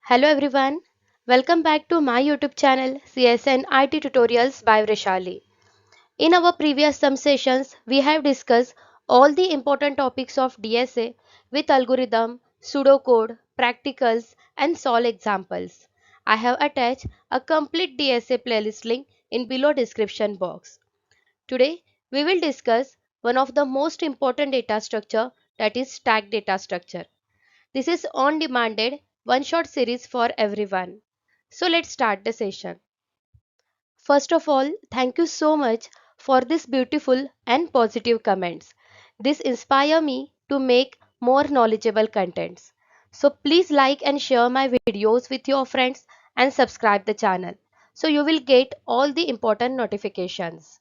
Hello everyone, welcome back to my YouTube channel CSN IT Tutorials by Vrushali. In our previous some sessions, we have discussed all the important topics of DSA with algorithm, pseudocode, practicals and solve examples. I have attached a complete DSA playlist link in below description box. Today, we will discuss one of the most important data structure, that is stack data structure. This is on-demanded one-shot series for everyone. So let's start the session. First of all, thank you so much for this beautiful and positive comments. This inspire me to make more knowledgeable contents. So please like and share my videos with your friends and subscribe the channel. So you will get all the important notifications.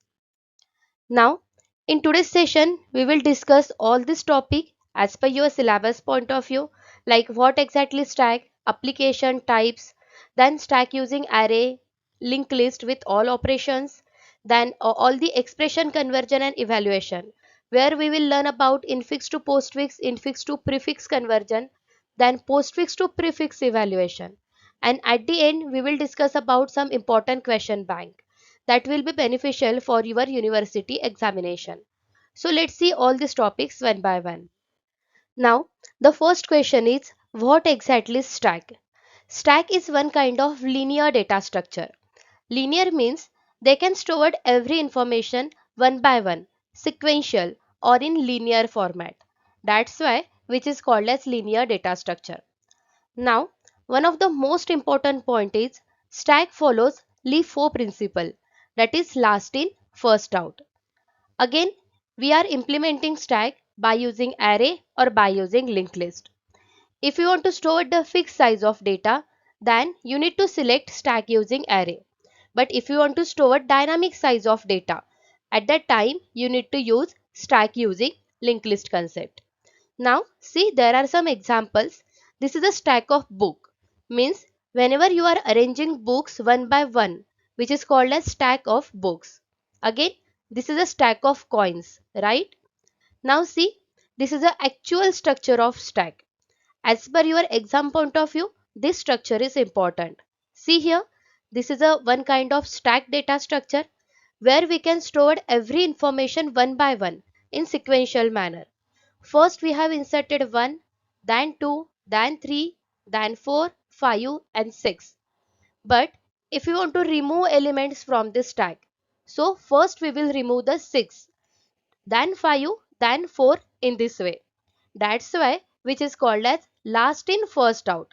Now, in today's session, we will discuss all this topic as per your syllabus point of view, like what exactly stack, application types, then stack using array, linked list with all operations, then all the expression conversion and evaluation, where we will learn about infix to postfix, infix to prefix conversion, then postfix to prefix evaluation. And at the end, we will discuss about some important question bank that will be beneficial for your university examination. So let's see all these topics one by one. Now, the first question is what exactly is stack? Stack is one kind of linear data structure. Linear means they can store every information one by one, sequential or in linear format. That's why which is called as linear data structure. Now, one of the most important point is stack follows LeFou principle, that is last in first out. Again, we are implementing stack by using array or by using linked list. If you want to store the fixed size of data, then you need to select stack using array. But if you want to store dynamic size of data, at that time you need to use stack using linked list concept. Now see, there are some examples. This is a stack of book. Means whenever you are arranging books one by one, which is called as stack of books. Again, this is a stack of coins, right? Now see, this is the actual structure of stack. As per your exam point of view, this structure is important. See here, this is a one kind of stack data structure where we can store every information one by one in sequential manner. First we have inserted 1, then 2, then 3, then 4, 5 and 6. But if we want to remove elements from this stack, so first we will remove the 6, then 5, then 4 in this way. That's why which is called as last in first out.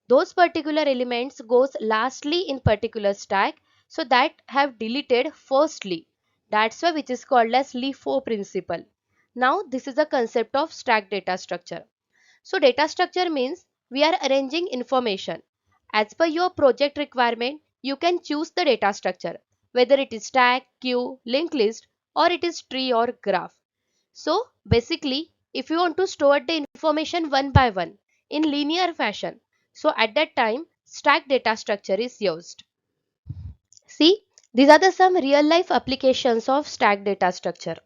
Those particular elements goes lastly in particular stack, so that have deleted firstly. That's why which is called as LeFou principle. Now this is the concept of stack data structure. So data structure means we are arranging information. As per your project requirement, you can choose the data structure, whether it is stack, queue, linked list or it is tree or graph. So basically, if you want to store the information one by one in linear fashion, so at that time stack data structure is used. See, these are the some real life applications of stack data structure.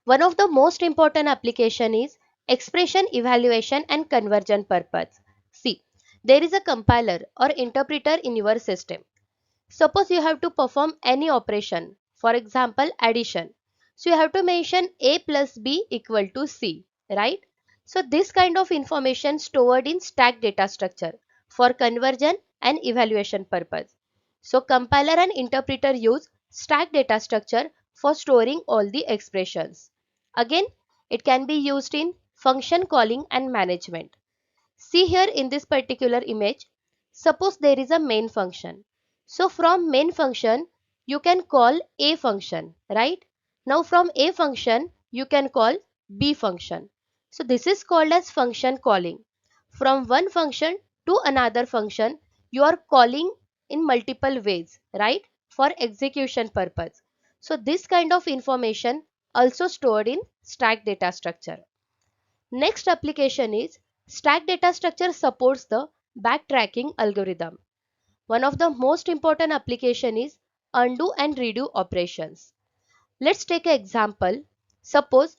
One of the most important application is expression evaluation and conversion purpose. See, there is a compiler or interpreter in your system. Suppose you have to perform any operation, for example addition. So you have to mention a plus b equal to c, right? So this kind of information stored in stack data structure for conversion and evaluation purpose. So compiler and interpreter use stack data structure for storing all the expressions. Again, it can be used in function calling and management. See here in this particular image, suppose there is a main function. So from main function, you can call a function, right? Now from a function, you can call b function. So this is called as function calling. From one function to another function, you are calling in multiple ways, right? For execution purpose. So this kind of information also stored in stack data structure. Next application is stack data structure supports the backtracking algorithm. One of the most important application is undo and redo operations. Let's take an example. Suppose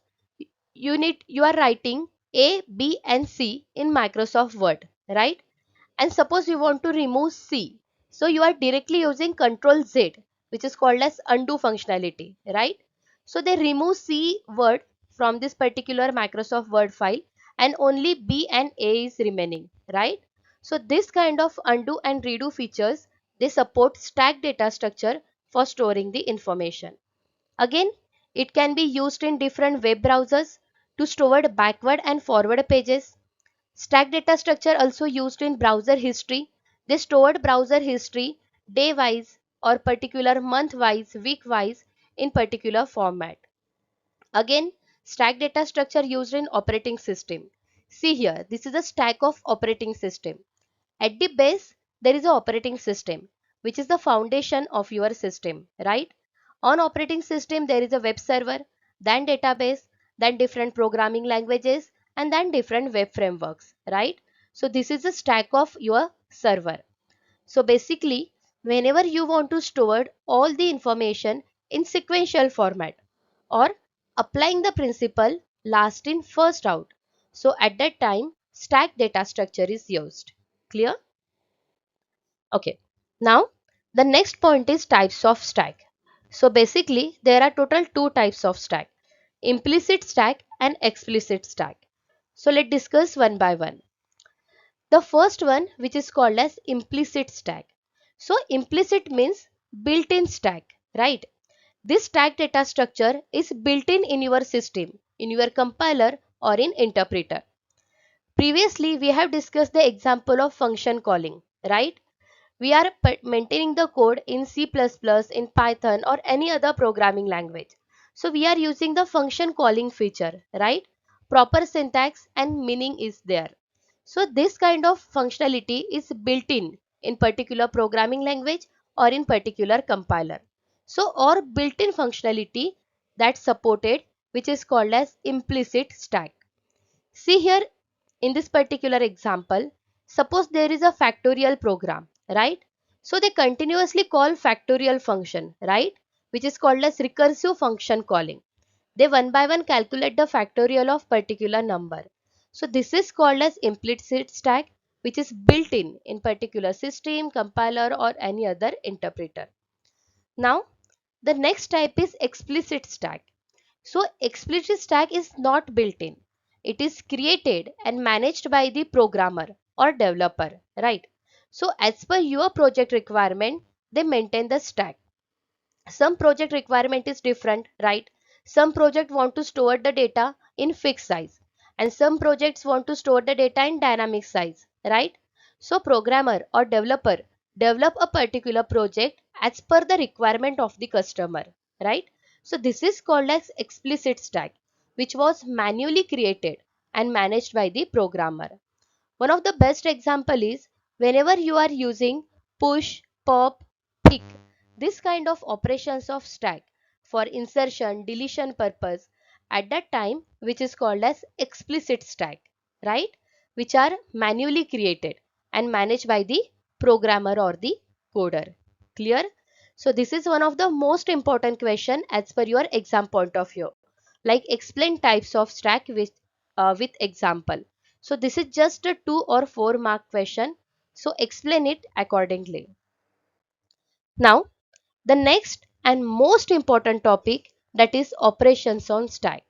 you are writing A, B and C in Microsoft Word, right? And suppose you want to remove C, so you are directly using Control Z, which is called as undo functionality, right? So they remove C word from this particular Microsoft Word file, and only B and A is remaining, right? So this kind of undo and redo features, they support stack data structure for storing the information. Again, it can be used in different web browsers to store backward and forward pages. Stack data structure also used in browser history. They stored browser history day wise or particular month wise, week wise in particular format. Again, stack data structure used in operating system. See here, this is a stack of operating system. At the base, there is a operating system, which is the foundation of your system, right? On operating system, there is a web server, then database, then different programming languages, and then different web frameworks, right? So this is a stack of your server. So basically, whenever you want to store all the information in sequential format or applying the principle last in first out, so at that time, stack data structure is used. Clear? Okay. Now, the next point is types of stack. So basically, there are total two types of stack: implicit stack and explicit stack. So let's discuss one by one. The first one, which is called as implicit stack. So implicit means built-in stack, right? This stack data structure is built in your system, in your compiler or in interpreter. Previously, we have discussed the example of function calling, right? We are maintaining the code in C++, in Python or any other programming language. So we are using the function calling feature, right? Proper syntax and meaning is there. So this kind of functionality is built in particular programming language or in particular compiler. So or built-in functionality that's supported, which is called as implicit stack. See here in this particular example, suppose there is a factorial program, right? So they continuously call factorial function, right? Which is called as recursive function calling. They one by one calculate the factorial of particular number. So this is called as implicit stack, which is built in particular system, compiler or any other interpreter. Now the next type is explicit stack. So explicit stack is not built in. It is created and managed by the programmer or developer, right? So as per your project requirement, they maintain the stack. Some project requirement is different, right? Some project want to store the data in fixed size and some projects want to store the data in dynamic size, right? So programmer or developer develop a particular project as per the requirement of the customer, right? So this is called as explicit stack, which was manually created and managed by the programmer. One of the best example is whenever you are using push, pop, pick, this kind of operations of stack for insertion, deletion purpose at that time, which is called as explicit stack, right? Which are manually created and managed by the programmer or the coder. Clear? So this is one of the most important question as per your exam point of view. Like explain types of stack with example. So this is just a 2 or 4 mark question. So explain it accordingly. Now the next and most important topic, that is operations on stack.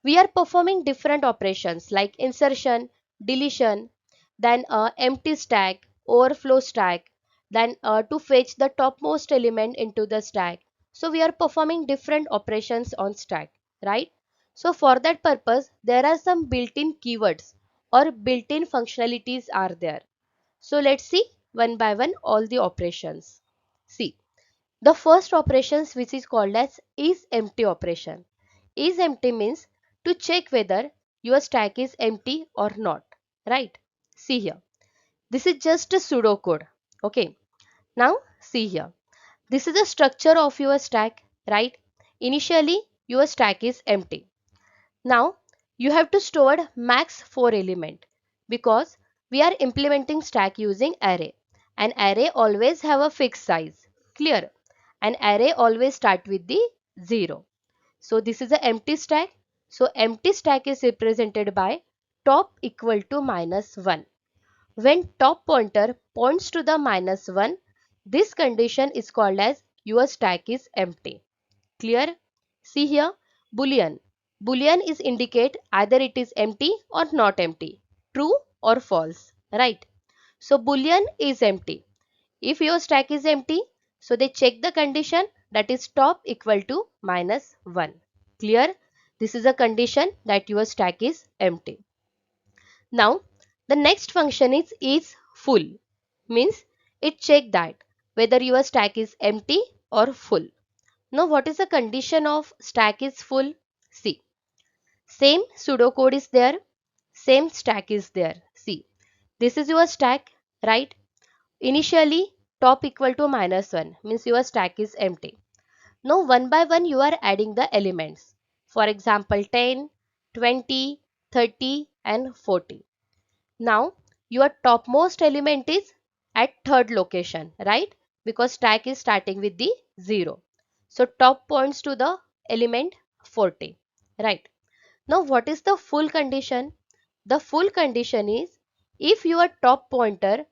We are performing different operations like insertion, deletion, then empty stack, overflow stack, then to fetch the topmost element into the stack. So we are performing different operations on stack, right? So for that purpose, there are some built-in keywords or built-in functionalities are there. So let's see one by one all the operations. See, the first operations, which is called as is empty operation. Is empty means to check whether your stack is empty or not, right? See here. This is just a pseudo code. Okay. Now see here. This is the structure of your stack, right? Initially your stack is empty. Now you have to store max 4 element because we are implementing stack using array. An array always have a fixed size. Clear? An array always start with the 0. So this is an empty stack. So empty stack is represented by top equal to -1. When top pointer points to the -1, this condition is called as your stack is empty. Clear? See here, boolean. Boolean is indicate either it is empty or not empty, true or false, right? So boolean is empty. If your stack is empty, so they check the condition, that is top equal to -1. Clear? This is a condition that your stack is empty. Now the next function is full, means it check that whether your stack is empty or full. Now what is the condition of stack is full? See, same pseudocode is there, same stack is there. See, this is your stack, right? Initially top equal to -1 means your stack is empty. Now one by one you are adding the elements. For example 10, 20, 30 and 40. Now your topmost element is at third location, right? Because stack is starting with the 0. So top points to the element 40, right? Now what is the full condition? The full condition is if your top pointer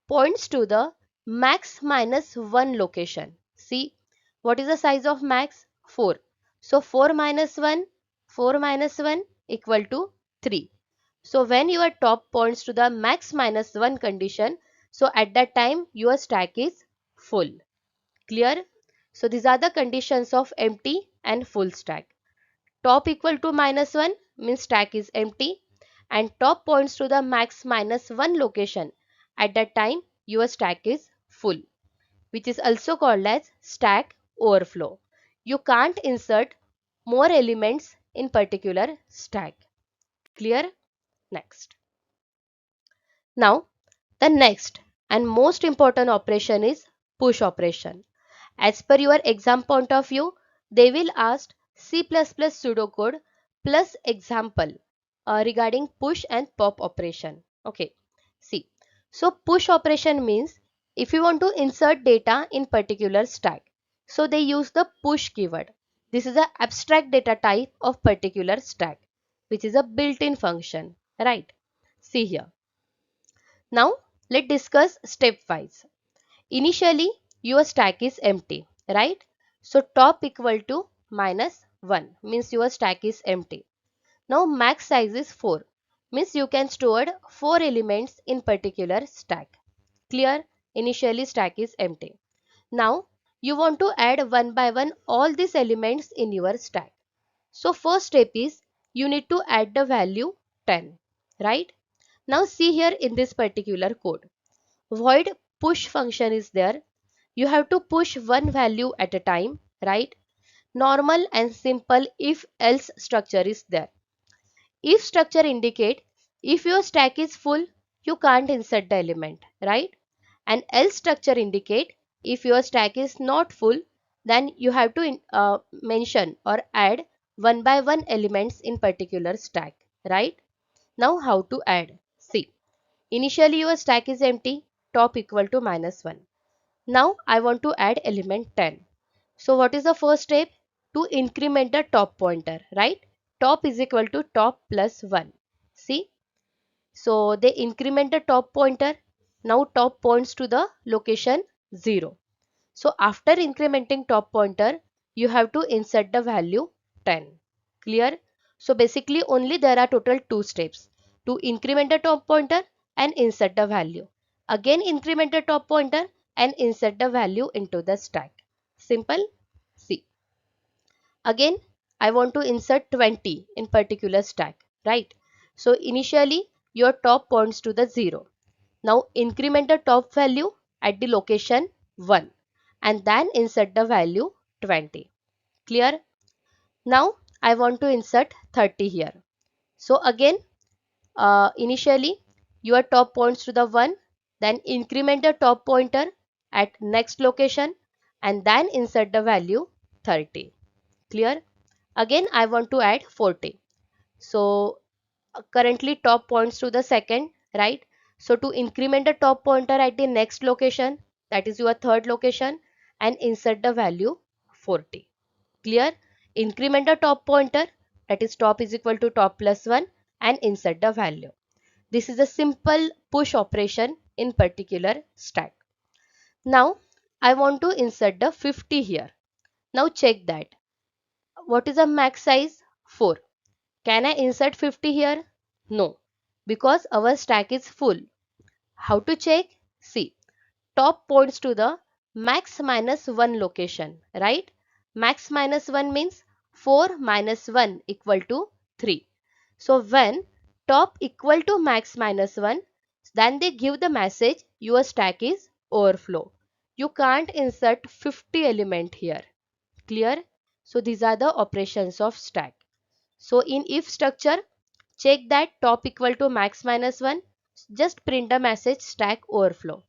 points to the max -1 location. See, what is the size of max? 4. So 4 minus 1, 4 minus 1 equal to 3. So when your top points to the max -1 condition, so at that time your stack is full. Clear? So these are the conditions of empty and full stack. Top equal to -1 means stack is empty, and top points to the max -1 location. At that time your stack is full, which is also called as stack overflow. You can't insert more elements in particular stack. Clear? Next. Now the next and most important operation is push operation. As per your exam point of view, they will ask C++ pseudocode plus example regarding push and pop operation. Okay, see. So push operation means if you want to insert data in particular stack, so they use the push keyword. This is an abstract data type of particular stack, which is a built-in function, right? See here. Now let's discuss stepwise. Initially your stack is empty, right? So top equal to -1 means your stack is empty. Now max size is 4 means you can store 4 elements in particular stack. Clear? Initially stack is empty. Now you want to add one by one all these elements in your stack. So first step is you need to add the value 10, right? Now see here in this particular code, void push function is there. You have to push one value at a time, right? Normal and simple if else structure is there. If structure indicate if your stack is full, you can't insert the element, right? And else structure indicate if your stack is not full, then you have to mention or add one by one elements in particular stack, right? Now how to add? See, initially your stack is empty, top equal to -1. Now I want to add element 10. So what is the first step? To increment the top pointer, right? Top is equal to top plus 1. See? So they increment the top pointer. Now top points to the location 0. So after incrementing top pointer, you have to insert the value 10. Clear? So basically only there are total two steps. To increment the top pointer and insert the value. Again increment the top pointer and insert the value into the stack. Simple? See. Again I want to insert 20 in particular stack, right? So initially your top points to the 0. Now increment the top value at the location 1 and then insert the value 20. Clear? Now I want to insert 30 here. So again initially your top points to the 1, then increment the top pointer at next location and then insert the value 30. Clear? Again I want to add 40. So currently top points to the second, right? So to increment the top pointer at the next location, that is your third location, and insert the value 40. Clear? Increment the top pointer, that is top is equal to top plus 1, and insert the value. This is a simple push operation in particular stack. Now I want to insert the 50 here. Now check that. What is the max size? 4. Can I insert 50 here? No, because our stack is full. How to check? See, top points to the max minus 1 location, right? Max minus 1 means 4 minus 1 equal to 3. So when top equal to max minus 1, then they give the message your stack is overflow. You can't insert 50 element here. Clear? So these are the operations of stack. So in if structure, check that top equal to max minus 1. Just print a message stack overflow.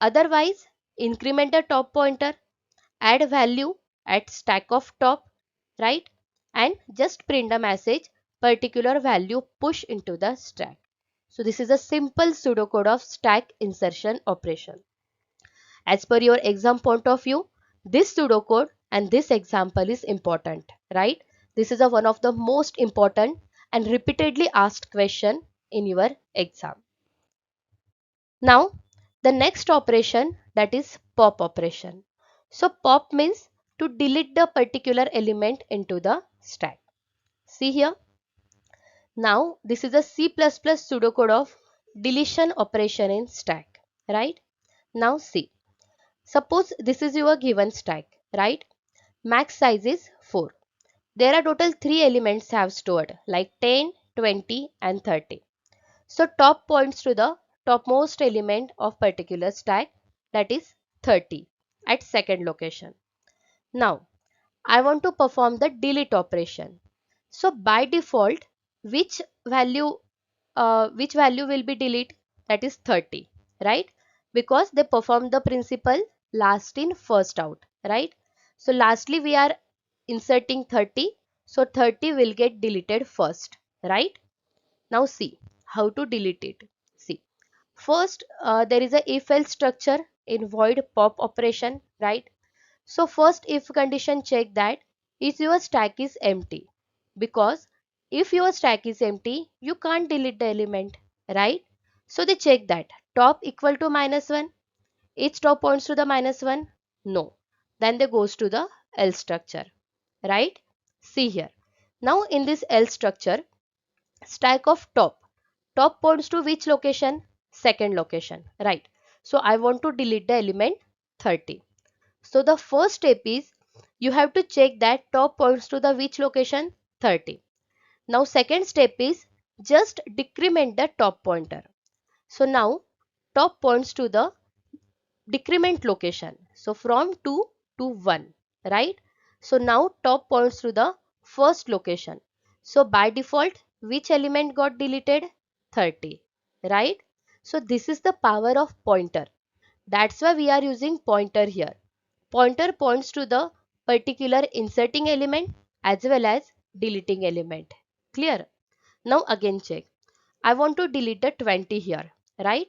Otherwise, increment the top pointer, add value at stack of top, right? And just print a message particular value push into the stack. So this is a simple pseudocode of stack insertion operation. As per your exam point of view, this pseudocode and this example is important, right? This is one of the most important and repeatedly asked question in your exam. Now, the next operation, that is pop operation. So pop means to delete the particular element into the stack. See here. Now this is a C++ pseudocode of deletion operation in stack, right? Now see. Suppose this is your given stack, right? Max size is 4. There are total 3 elements have stored like 10, 20 and 30. So top points to the topmost element of particular stack, that is 30 at second location. Now I want to perform the delete operation. So by default, which value will be delete? That is 30, right? Because they perform the principle last in first out, right? So lastly we are inserting 30, so 30 will get deleted first, right? Now see how to delete it. See, first there is a if else structure in void pop operation, right? So first if condition check that is your stack is empty, because if your stack is empty you can't delete the element, right? So they check that top equal to minus 1, each top points to the minus 1, no, then they goes to the else structure, right? See here, now in this else structure, stack of top points to which location? Second location, right? So I want to delete the element 30. So the first step is you have to check that top points to the which location? 30. Now second step is just decrement the top pointer. So now top points to the decrement location. So from 2 to 1, right? So now top points to the first location. So by default, which element got deleted? 30, right? So this is the power of pointer. That's why we are using pointer here. Pointer points to the particular inserting element as well as deleting element. Clear? Now again check. I want to delete the 20 here, right?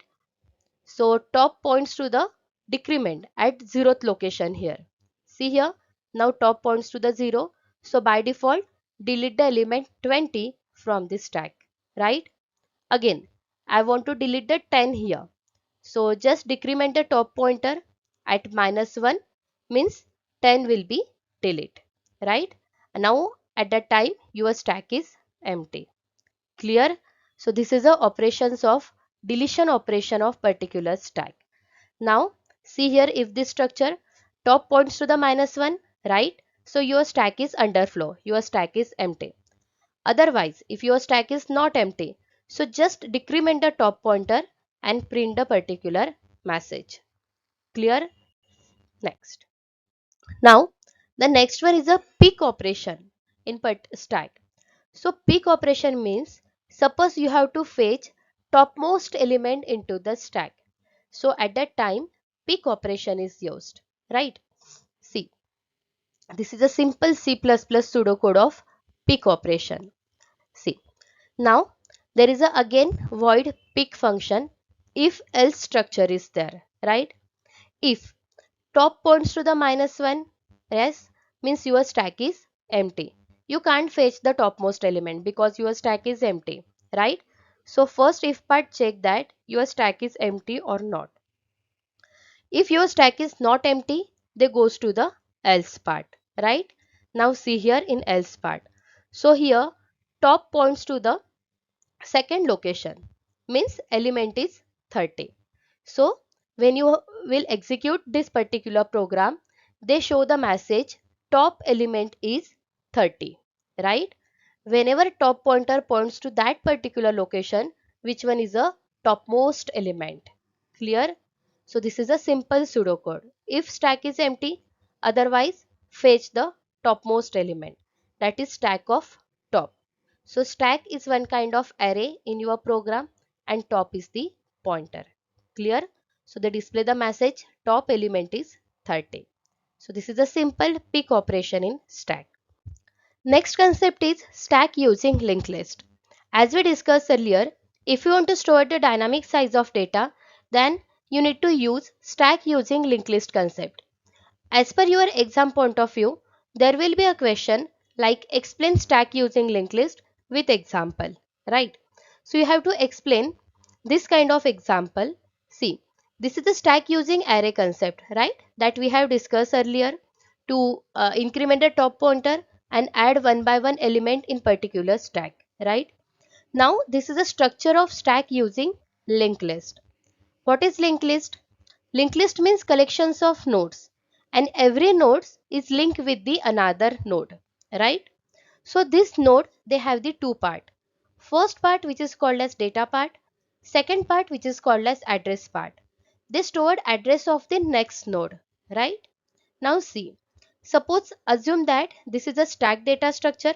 So top points to the decrement at 0th location here. See here. Now top points to the 0. So by default, delete the element 20 from this stack, right? Again, I want to delete the 10 here. So just decrement the top pointer at minus 1, means 10 will be delete, right? Now at that time your stack is empty. Clear? So this is the operations of deletion operation of particular stack. Now see here, if this structure top points to the minus 1, right? So your stack is underflow, your stack is empty. Otherwise, if your stack is not empty, so just decrement the top pointer and print the particular message. Clear? Next. Now, the next one is a pick operation in stack. So, pick operation means suppose you have to fetch topmost element into the stack. So, at that time, pick operation is used, right? See, this is a simple C++ pseudocode of pick operation. See, now there is a again void pick function if else structure is there, right? If top points to the minus 1, yes, means your stack is empty. You can't fetch the topmost element because your stack is empty, right? So first if part check that your stack is empty or not. If your stack is not empty, they goes to the else part, right? Now see here in else part. So here top points to the second location, means element is 30. So when you will execute this particular program, they show the message top element is 30, right? Whenever top pointer points to that particular location, which one is a topmost element? Clear? So this is a simple pseudocode. If stack is empty, otherwise fetch the topmost element, that is stack of top. So stack is one kind of array in your program and top is the pointer. Clear? So they display the message top element is 30. So this is a simple pick operation in stack. Next concept is stack using linked list. As we discussed earlier, if you want to store the dynamic size of data, then you need to use stack using linked list concept. As per your exam point of view, there will be a question like explain stack using linked list with example, right? So you have to explain this kind of example. See, this is the stack using array concept, right? That we have discussed earlier to increment the top pointer and add one by one element in particular stack, right? Now this is a structure of stack using linked list. What is linked list? Linked list means collections of nodes and every node is linked with the another node, right? So this node they have the two part. First part which is called as data part, second part which is called as address part. They stored address of the next node, right? Now see, suppose assume that this is a stack data structure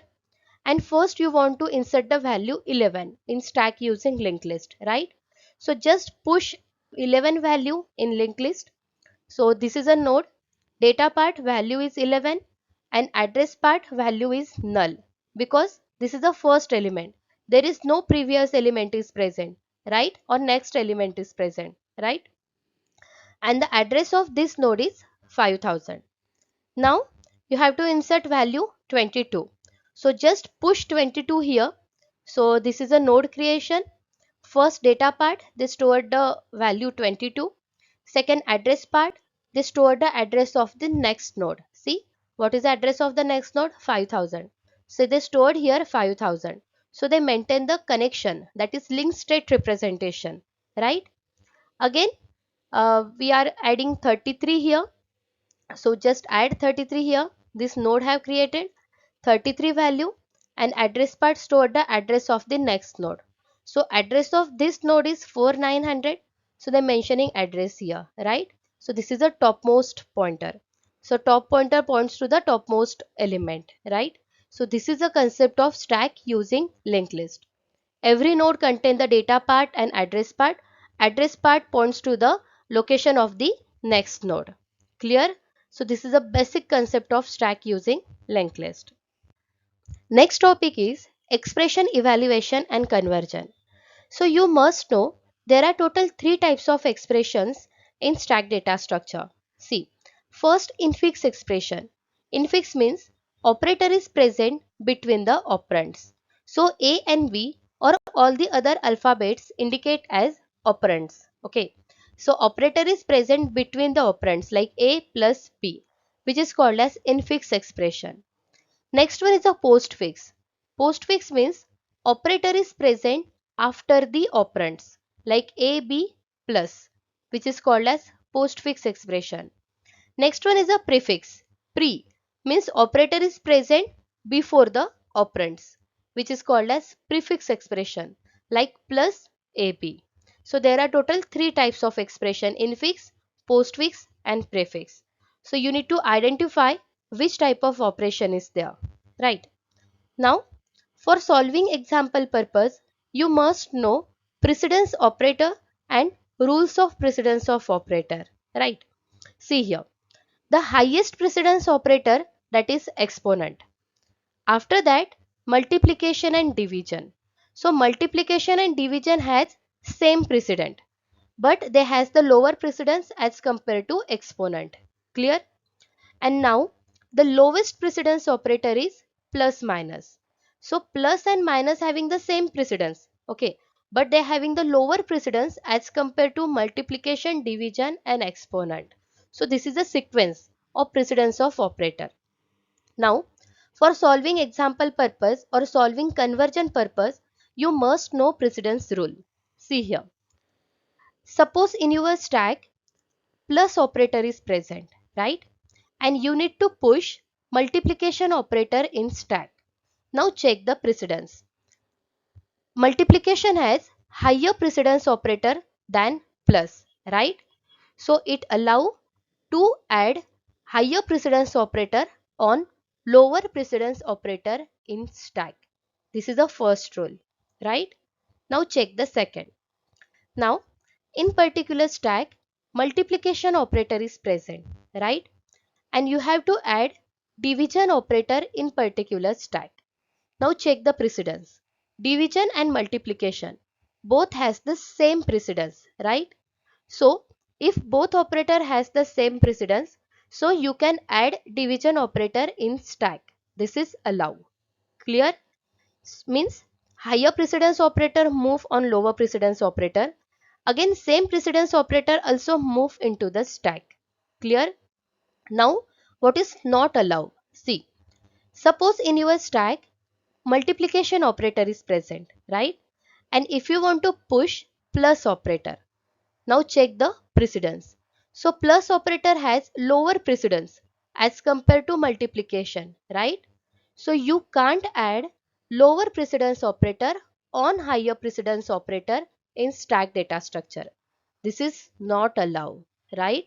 and first you want to insert the value 11 in stack using linked list, right? So just push 11 value in linked list. So this is a node, data part value is 11 and address part value is null because this is the first element. There is no previous element is present, right? Or next element is present, right? And the address of this node is 5000. Now you have to insert value 22. So just push 22 here. So this is a node creation. First data part, they stored the value 22. Second address part, they stored the address of the next node. See, what is the address of the next node? 5000. So they stored here 5000. So they maintain the connection, that is linked state representation, right? Again, we are adding 33 here. So just add 33 here. This node have created 33 value and address part stored the address of the next node. So address of this node is 4900. So they're mentioning address here, right? So this is a topmost pointer. So top pointer points to the topmost element, right? So this is a concept of stack using linked list. Every node contains the data part and address part. Address part points to the location of the next node. Clear? So this is a basic concept of stack using linked list. Next topic is expression evaluation and conversion. So you must know there are total three types of expressions in stack data structure. See, first infix expression. Infix means operator is present between the operands. So A and B or all the other alphabets indicate as operands. Okay. So operator is present between the operands like A plus B, which is called as infix expression. Next one is a postfix. Postfix means operator is present after the operands like A, B plus, which is called as postfix expression. Next one is a prefix. Pre means operator is present before the operands, which is called as prefix expression like plus AB. So there are total three types of expression: infix, postfix and prefix. So you need to identify which type of operation is there, right? Now for solving example purpose, you must know precedence operator and rules of precedence of operator, right? See here, the highest precedence operator, that is exponent. After that, multiplication and division. So multiplication and division has same precedent, but they has the lower precedence as compared to exponent. Clear? And now the lowest precedence operator is plus minus. So plus and minus having the same precedence, okay, but they having the lower precedence as compared to multiplication, division and exponent. So this is a sequence of precedence of operator. Now, for solving example purpose or solving conversion purpose, you must know precedence rule. See here. Suppose in your stack plus operator is present, right? And you need to push multiplication operator in stack. Now check the precedence. Multiplication has higher precedence operator than plus, right? So it allow to add higher precedence operator on lower precedence operator in stack. This is the first rule, right? Now check the second. Now in particular stack, multiplication operator is present, right? And you have to add division operator in particular stack. Now check the precedence. Division and multiplication both has the same precedence, right? So if both operator has the same precedence, so you can add division operator in stack. This is allowed. Clear? Means higher precedence operator move on lower precedence operator. Again same precedence operator also move into the stack. Clear? Now what is not allowed? See, suppose in your stack multiplication operator is present, right? And if you want to push plus operator, now check the precedence. So plus operator has lower precedence as compared to multiplication, right? So you can't add lower precedence operator on higher precedence operator in stack data structure. This is not allowed, right?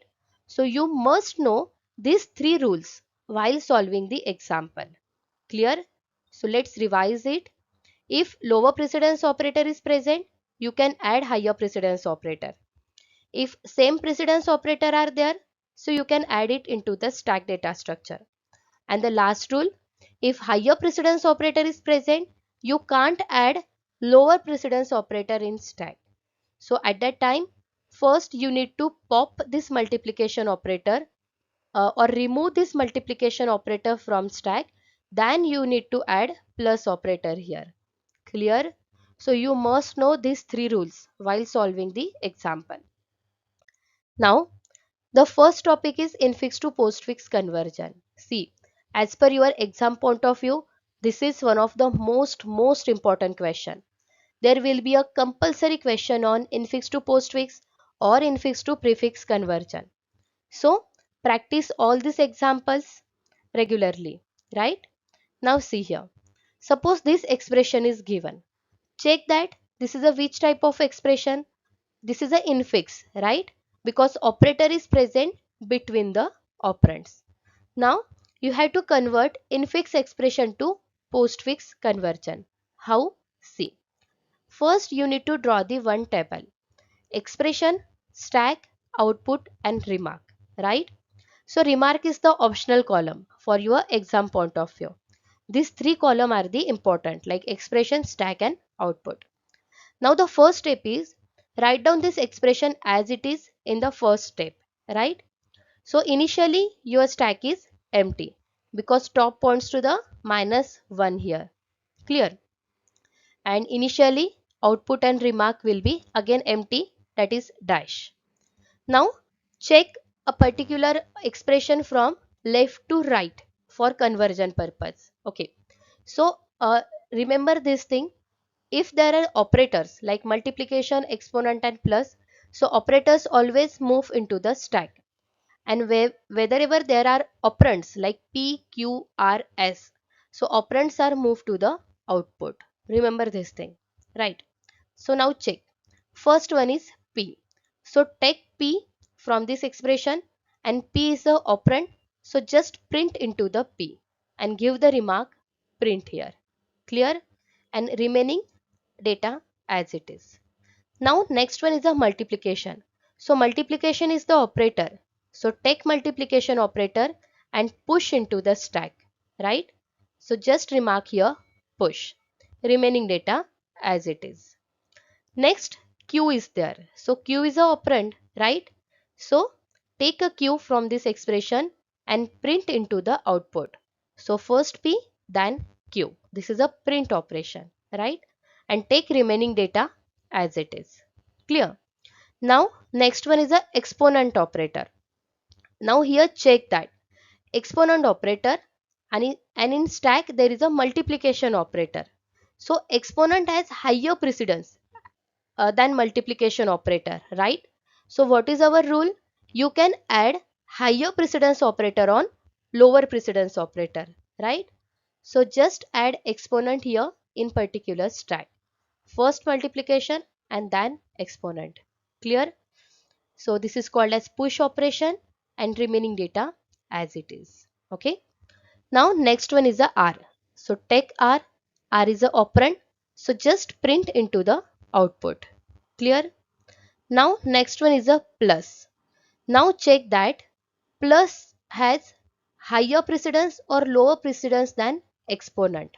So you must know these three rules while solving the example. Clear? So let's revise it. If lower precedence operator is present, you can add higher precedence operator. If same precedence operator are there, so you can add it into the stack data structure. And the last rule, if higher precedence operator is present, you can't add lower precedence operator in stack. So at that time, first you need to pop this multiplication operator or remove this multiplication operator from stack. Then you need to add plus operator here. Clear? So you must know these three rules while solving the example. Now, the first topic is infix to postfix conversion. See, as per your exam point of view, this is one of the most important question. There will be a compulsory question on infix to postfix or infix to prefix conversion. So, practice all these examples regularly, right? Now see here. Suppose this expression is given. Check that this is a which type of expression? This is a infix, right? Because operator is present between the operands. Now you have to convert infix expression to postfix conversion. How? See. First you need to draw the one table. Expression, stack, output and remark, right? So remark is the optional column for your exam point of view. These three columns are the important like expression, stack and output. Now the first step is write down this expression as it is in the first step, right? So initially your stack is empty because top points to the -1 here. Clear? And initially output and remark will be again empty, that is dash. Now check a particular expression from left to right for conversion purpose. Okay. So remember this thing. If there are operators like multiplication, exponent and plus, so operators always move into the stack. And wherever there are operands like P, Q, R, S, so operands are moved to the output. Remember this thing, right? So now check. First one is P. So take P from this expression and P is the operand. So just print into the P and give the remark print here. Clear? And remaining data as it is. Now next one is a multiplication. So multiplication is the operator. So take multiplication operator and push into the stack, right? So just remark here push. Remaining data as it is. Next Q is there. So Q is a operand, right? So take a Q from this expression and print into the output. So first P then Q. This is a print operation, right? And take remaining data as it is. Clear? Now next one is the exponent operator. Now here check that exponent operator, and in stack there is a multiplication operator. So exponent has higher precedence than multiplication operator, right? So what is our rule? You can add higher precedence operator on lower precedence operator, right? So just add exponent here in particular stack. First multiplication and then exponent. Clear? So this is called as push operation and remaining data as it is. Okay. Now next one is the R. So take R. R is a operand. So just print into the output. Clear? Now next one is a plus. Now check that plus has higher precedence or lower precedence than exponent.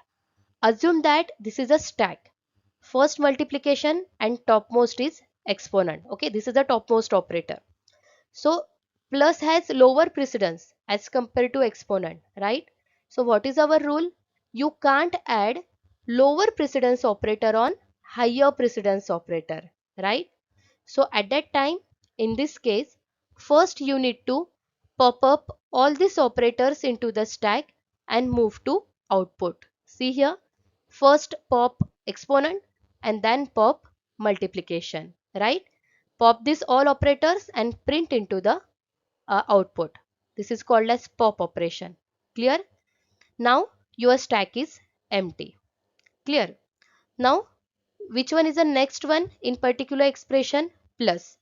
Assume that this is a stack. First multiplication and topmost is exponent. Okay, this is the topmost operator. So plus has lower precedence as compared to exponent, right? So what is our rule? You can't add lower precedence operator on higher precedence operator, right? So at that time, in this case, first you need to pop up all these operators into the stack and move to output. See here, first pop exponent and then pop multiplication, right? Pop these all operators and print into the output. This is called as pop operation. Clear? Now your stack is empty. Clear? Now which one is the next one in particular expression? Plus.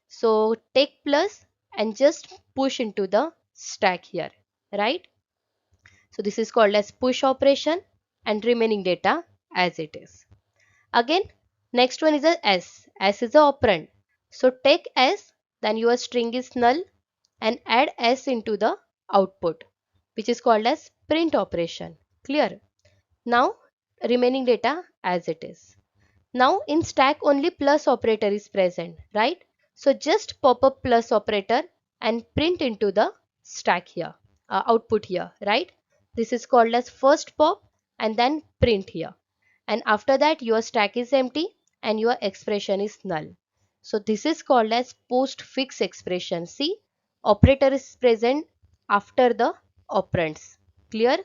So take plus and just push into the stack here, right? So this is called as push operation and remaining data as it is. Again, next one is a S. S is a operand. So take S, then your string is null, and add S into the output, which is called as print operation. Clear? Now remaining data as it is. Now in stack only plus operator is present, right? So just pop up plus operator and print into the stack here, output here, right? This is called as first pop and then print here. And after that your stack is empty and your expression is null. So this is called as postfix expression. See, operator is present after the operands. Clear?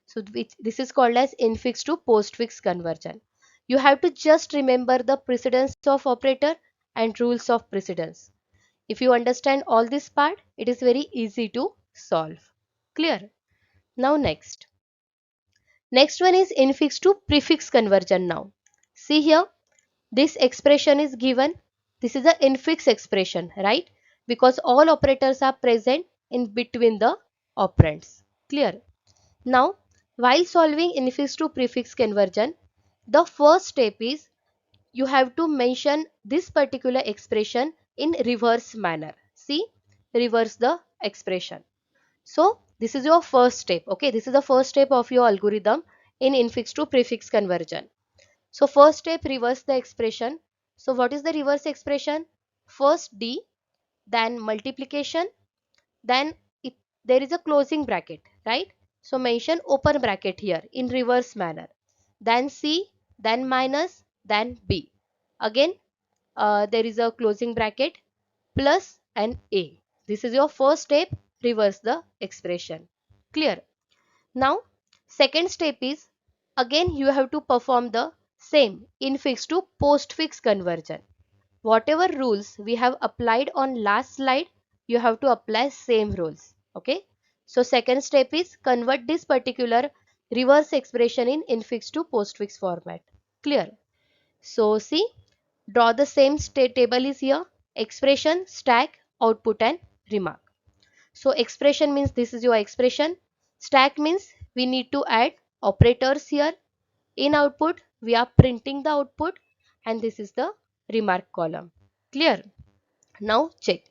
So this is called as infix to postfix conversion. You have to just remember the precedence of operator and rules of precedence. If you understand all this part, it is very easy to solve. Clear? Now next. Next one is infix to prefix conversion now. See here, this expression is given. This is a infix expression, right? Because all operators are present in between the operands. Clear? Now, while solving infix to prefix conversion, the first step is you have to mention this particular expression in reverse manner. See, reverse the expression. So this is your first step. Okay, this is the first step of your algorithm in infix to prefix conversion. So first step, reverse the expression. So what is the reverse expression? First D, then multiplication, then there is a closing bracket, right? So mention open bracket here in reverse manner. Then C, then minus, then B. Again, there is a closing bracket, plus and A. This is your first step, reverse the expression. Clear? Now, second step is again you have to perform the same infix to postfix conversion. Whatever rules we have applied on last slide, you have to apply same rules. Okay. So second step is convert this particular reverse expression in infix to postfix format. Clear? So see, draw the same state table is here. Expression, stack, output and remark. So expression means this is your expression. Stack means we need to add operators here. In output, we are printing the output and this is the remark column. Clear? Now check.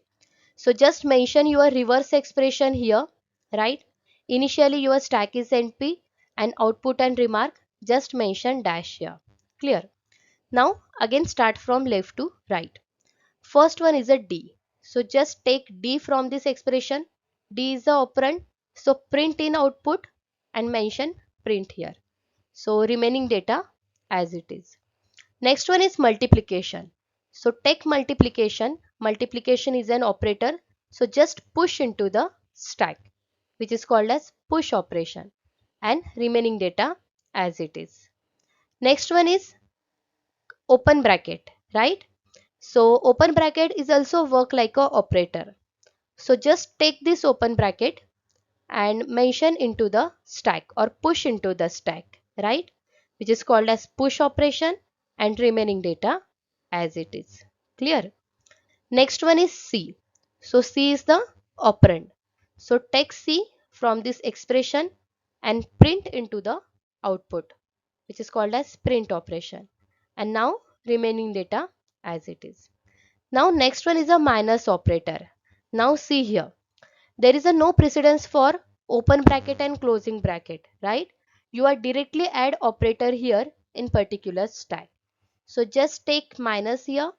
So just mention your reverse expression here, right? Initially your stack is NP and output and remark just mention dash here. Clear? Now again start from left to right. First one is a D. So just take D from this expression. D is the operand. So print in output and mention print here. So remaining data as it is. Next one is multiplication. So take multiplication. Multiplication is an operator. So just push into the stack, which is called as push operation, and remaining data as it is. Next one is open bracket, right? So open bracket is also work like a operator. So just take this open bracket and mention into the stack or push into the stack, right? Which is called as push operation, and remaining data as it is. Clear? Next one is C. So C is the operand. So take C from this expression and print into the output, which is called as print operation. And now remaining data as it is. Now next one is a minus operator. Now see here. There is a no precedence for open bracket and closing bracket, right? You are directly add operator here in particular stack. So just take minus here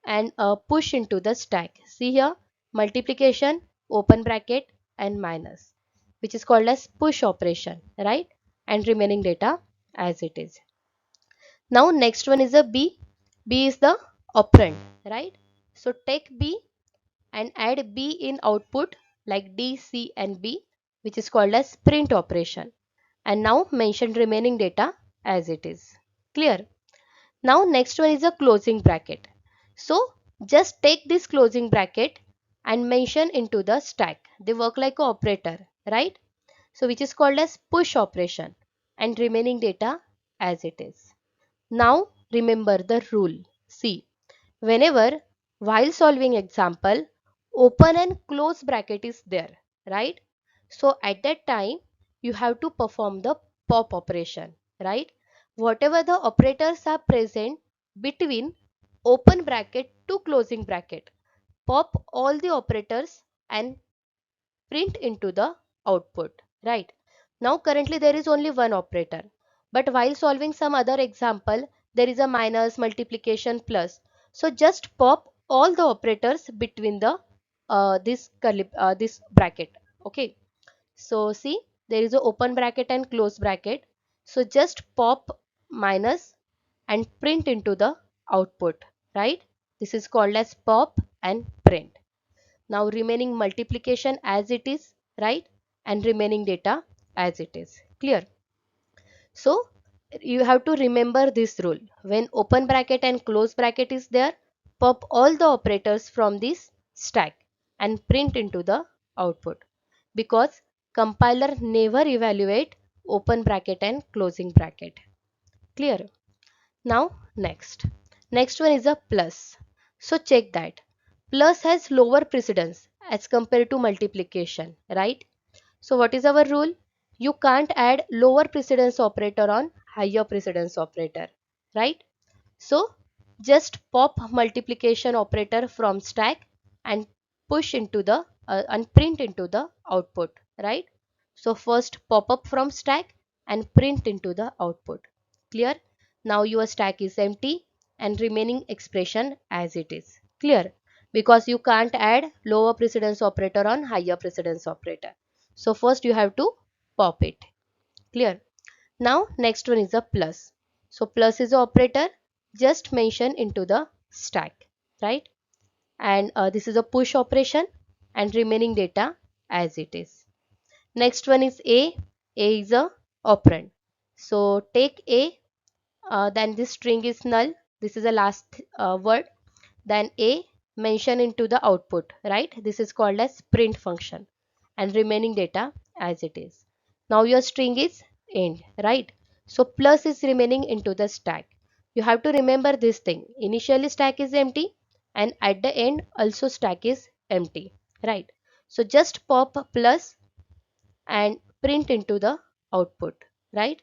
and push into the stack. See here, multiplication, open bracket and minus, which is called as push operation, right? And remaining data as it is. Now next one is a B. B is the operand, right? So take B and add B in output like D, C and B, which is called as print operation. And now mention remaining data as it is. Clear? Now next one is a closing bracket. So just take this closing bracket and mention into the stack. They work like a operator, right? So which is called as push operation, and remaining data as it is. Now remember the rule. See, whenever while solving example, open and close bracket is there, right? So at that time you have to perform the pop operation, right? Whatever the operators are present between open bracket to closing bracket, pop all the operators and print into the output, right? Now currently there is only one operator, but while solving some other example, there is a minus, multiplication, plus. So just pop all the operators between the this bracket. Okay. So see, there is a open bracket and close bracket. So just pop minus and print into the output, right? This is called as pop and print. Now remaining multiplication as it is, right? And remaining data as it is. Clear? So you have to remember this rule. When open bracket and close bracket is there, pop all the operators from this stack and print into the output, because compiler never evaluate open bracket and closing bracket. Clear? Now next one is a plus. So check that plus has lower precedence as compared to multiplication, right? So what is our rule? You can't add lower precedence operator on higher precedence operator, right? So just pop multiplication operator from stack and push into the and print into the output, right? So first pop up from stack and print into the output. Clear? Now your stack is empty and remaining expression as it is. Clear? Because you can't add lower precedence operator on higher precedence operator. So first you have to pop it. Clear? Now next one is a plus. So plus is a operator, just mention into the stack, right? And this is a push operation and remaining data as it is. Next one is A. A is a operand. So take A, then this string is null. This is the last word. Then A mention into the output, right? This is called as print function, and remaining data as it is. Now your string is end, right? So plus is remaining into the stack. You have to remember this thing. Initially stack is empty and at the end also stack is empty, right? So just pop plus and print into the output, right?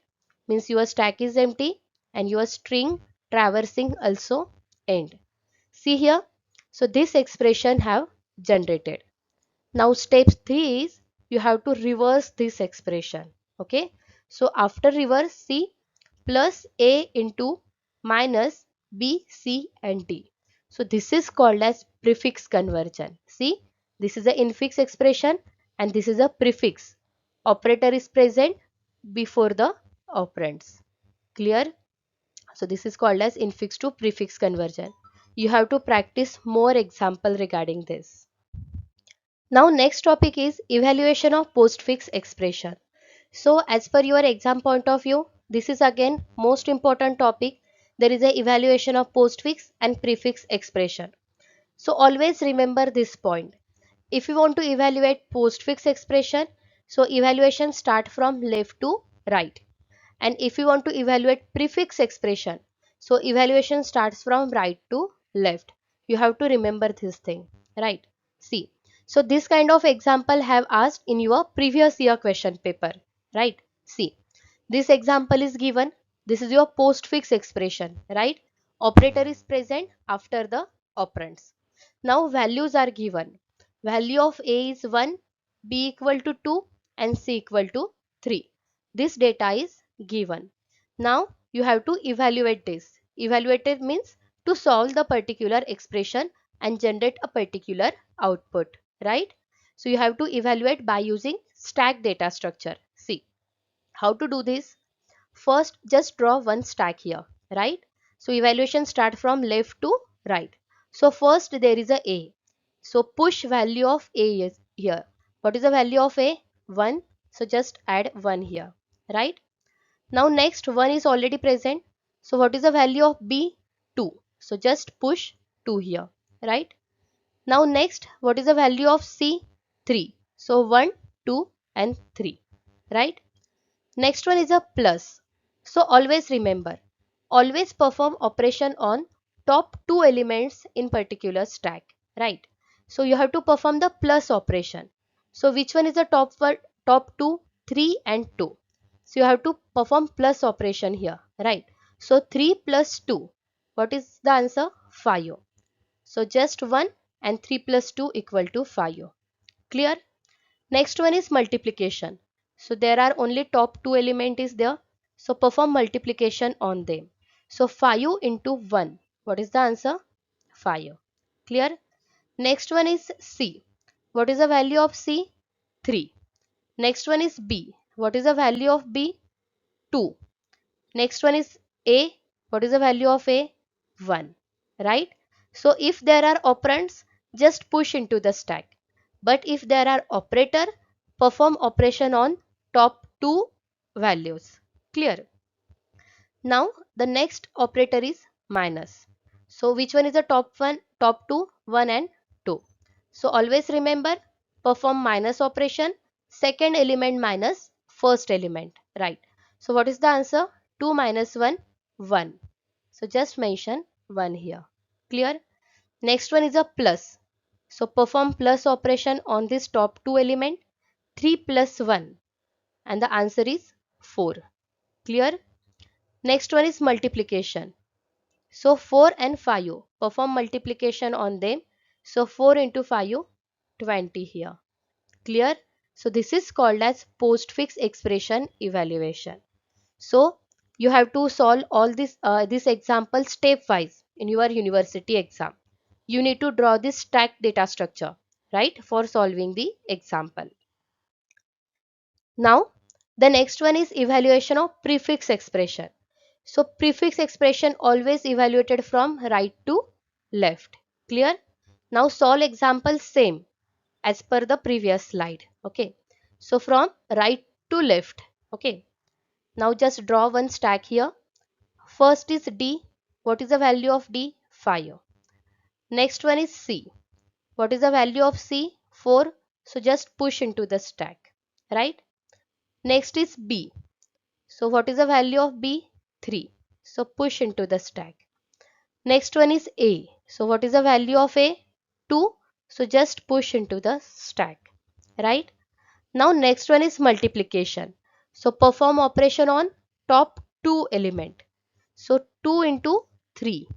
Means your stack is empty and your string traversing also end. See here, so this expression have generated. Now step 3 is you have to reverse this expression. Okay, so after reverse, see, plus a into minus b, c and d. So this is called as prefix conversion. See, this is a infix expression and this is a prefix. Operator is present before the operands. Clear? So this is called as infix to prefix conversion. You have to practice more example regarding this. Now next topic is evaluation of postfix expression. So as per your exam point of view, this is again most important topic. There is a evaluation of postfix and prefix expression. So always remember this point. If you want to evaluate postfix expression, so evaluation start from left to right. And if you want to evaluate prefix expression, so evaluation starts from right to left. You have to remember this thing, right? See, so this kind of example have asked in your previous year question paper, right? See, this example is given. This is your postfix expression, right? Operator is present after the operands. Now values are given. Value of A is 1, B equal to 2 and C equal to 3. This data is given. Now you have to evaluate this. Evaluated means to solve the particular expression and generate a particular output, right? So you have to evaluate by using stack data structure. See how to do this. First, just draw one stack here, right? So evaluation start from left to right. So first there is a A. So push value of A is here. What is the value of A? 1. So just add 1 here, right? Now next 1 is already present. So what is the value of B? 2. So just push 2 here, right? Now next, what is the value of C? 3. So 1, 2 and 3, right? Next one is a plus. So always remember, always perform operation on top two elements in particular stack, right? So you have to perform the plus operation. So which one is the top one? Top two, 3 and 2. So you have to perform plus operation here, right? So 3 plus 2. What is the answer? 5. So just 1 and 3 plus 2 equal to 5. Clear? Next one is multiplication. So there are only top two element is there. So perform multiplication on them. So 5 into 1. What is the answer? 5. Clear? Next one is C. What is the value of C? 3. Next one is B. What is the value of B? 2. Next one is A. What is the value of A? 1. Right? So if there are operands, just push into the stack. But if there are operator, perform operation on top two values. Clear? Now the next operator is minus. So which one is the top one? Top two, 1 and 2. So always remember, perform minus operation, second element minus first element, right? So what is the answer? 2 minus 1, 1. So just mention 1 here. Clear? Next one is a plus. So perform plus operation on this top two element, 3 plus 1, and the answer is 4. Clear? Next one is multiplication. So 4 and 5, perform multiplication on them. So 4 into 5, 20 here. Clear? So this is called as postfix expression evaluation. So you have to solve all this example stepwise in your university exam. You need to draw this stack data structure, right, for solving the example. Now the next one is evaluation of prefix expression. So prefix expression always evaluated from right to left. Clear? Now solve example same as per the previous slide. Okay. So from right to left. Okay. Now just draw one stack here. First is D. What is the value of D? 5. Next one is C. What is the value of C? 4. So just push into the stack. Right? Next is B. So what is the value of B? 3. So push into the stack. Next one is A. So what is the value of A? 2. So just push into the stack. Right? Now next one is multiplication. So perform operation on top two element. So 2 into 3.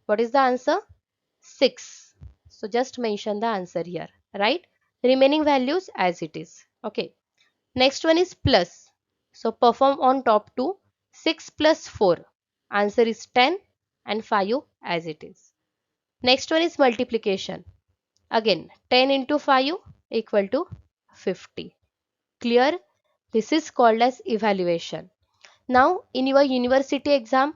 What is the answer? 6. So just mention the answer here. Right? Remaining values as it is. Okay. Next one is plus. So perform on top 2. 6 plus 4. Answer is 10 and 5 as it is. Next one is multiplication. Again 10 into 5 equal to 50. Clear? This is called as evaluation. Now in your university exam,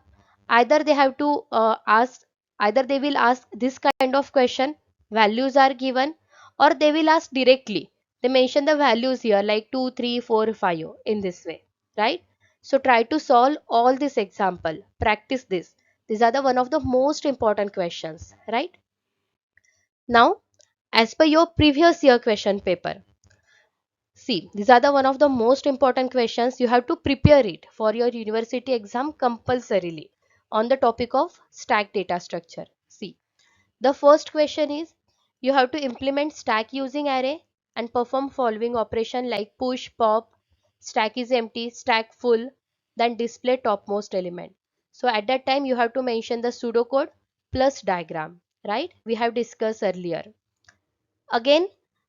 Either they have to ask, either they will ask this kind of question, values are given, or they will ask directly. They mention the values here like 2, 3, 4, 5 in this way, right? So try to solve all this example, practice this. These are the one of the most important questions, right? Now, as per your previous year question paper, see, these are the one of the most important questions. You have to prepare it for your university exam compulsorily on the topic of stack data structure. See, the first question is you have to implement stack using array and perform following operation like push, pop, stack is empty, stack full, then display topmost element. So at that time you have to mention the pseudocode plus diagram, right? We have discussed earlier. Again,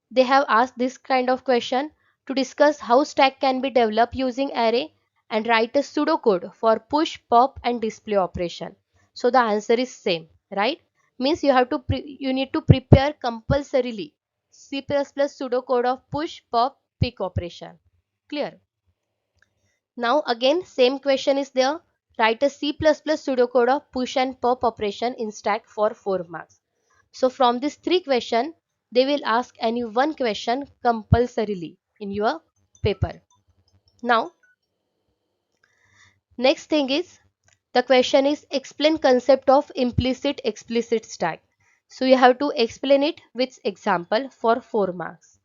they have asked this kind of question to discuss how stack can be developed using array and write a pseudocode for push, pop and display operation. So the answer is same, right? Means you have to you need to prepare compulsorily C++ pseudocode of push, pop, pick operation. Clear? Now again same question is there. Write a C++ pseudocode of push and pop operation in stack for 4 marks. So from these three questions, they will ask any one question compulsorily in your paper. Now, next thing is the question is explain concept of implicit explicit stack. So you have to explain it with example for 4 marks.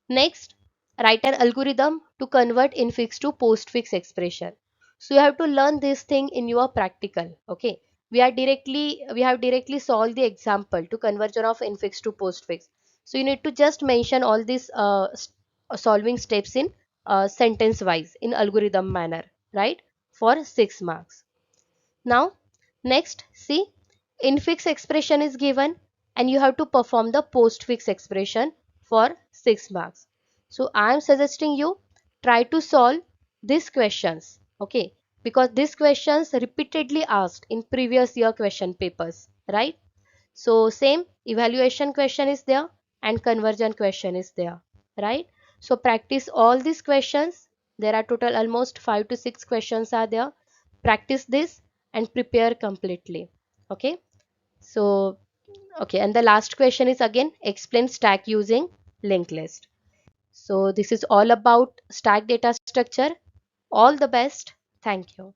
Next, write an algorithm to convert infix to postfix expression. So you have to learn this thing in your practical. Okay, we have directly solved the example to conversion of infix to postfix. So you need to just mention all these solving steps in sentence wise in algorithm manner, right? For 6 marks. Now, next, see, infix expression is given and you have to perform the postfix expression for 6 marks. So, I am suggesting you try to solve these questions, okay? Because these questions repeatedly asked in previous year question papers, right? So, same evaluation question is there and conversion question is there, right? So, practice all these questions. There are total almost 5 to 6 questions are there. Practice this and prepare completely, okay? So, okay, and the last question is again explain stack using linked list. So this is all about stack data structure. All the best. Thank you.